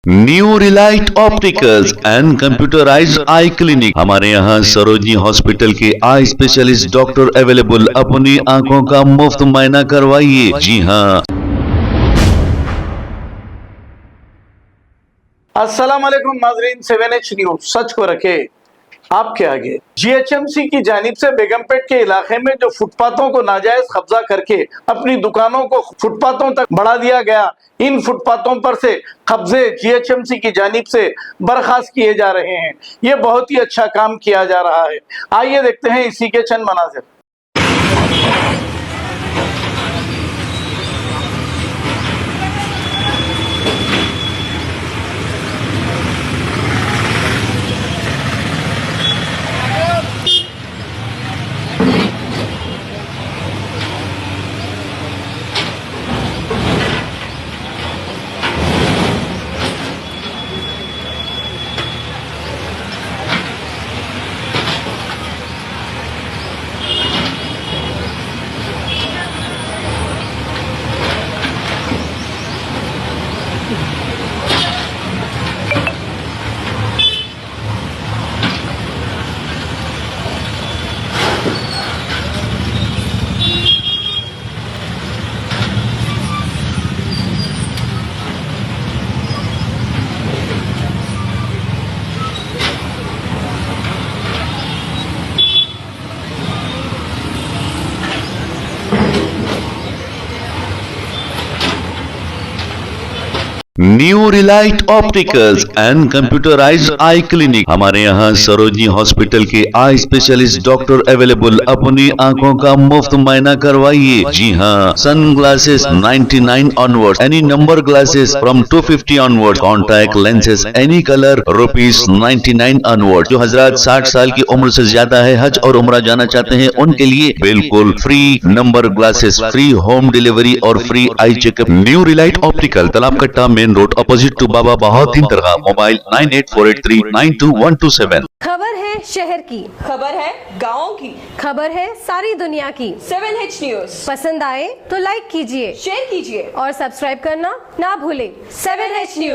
New relight opticals and computerized eye clinic. हमारे यहाँ Sarojini hospital के आई स्पेशलिस्ट डॉक्टर अवेलेबल। अपनी आंखों का मुफ्त मुआयना करवाइए। जी हाँ। अस्सलाम वालेकुम नाज़रीन, 7H न्यूज़ सच को रखे आपके आगे। जीएचएमसी की जानिब से बेगमपेट के इलाके में जो फुटपाथों को नाजायज कब्जा करके अपनी दुकानों को फुटपाथों तक बढ़ा दिया गया, इन फुटपाथों पर से कब्जे जीएचएमसी की जानिब से बर्खास्त किए जा रहे हैं। ये बहुत ही अच्छा काम किया जा रहा है। आइए देखते हैं इसी के चंद मनाज़िर। New relight opticals and computerized eye clinic. हमारे यहाँ सरोजनी हॉस्पिटल के आई स्पेशलिस्ट डॉक्टर अवेलेबल। अपनी आंखों का मुफ्त मुआयना करवाइए। जी हाँ। Sun glasses 99 onward, any number glasses from 250 onward, contact lenses any colour ₹99 onward. जो हजरात 60 साल की उम्र से ज्यादा है, हज और उम्रा जाना चाहते हैं, उनके लिए बिल्कुल free number glasses, free home delivery और free eye checkup. New relight optical, Talab Katta, main road, opposite to Baba Bahauddin Dargah. Mobile 9848392127। खबर है शहर की, खबर है गाँव की, खबर है सारी दुनिया की। 7H न्यूज़ पसंद आए तो लाइक कीजिए, शेयर कीजिए और सब्सक्राइब करना ना भूलें। 7H news.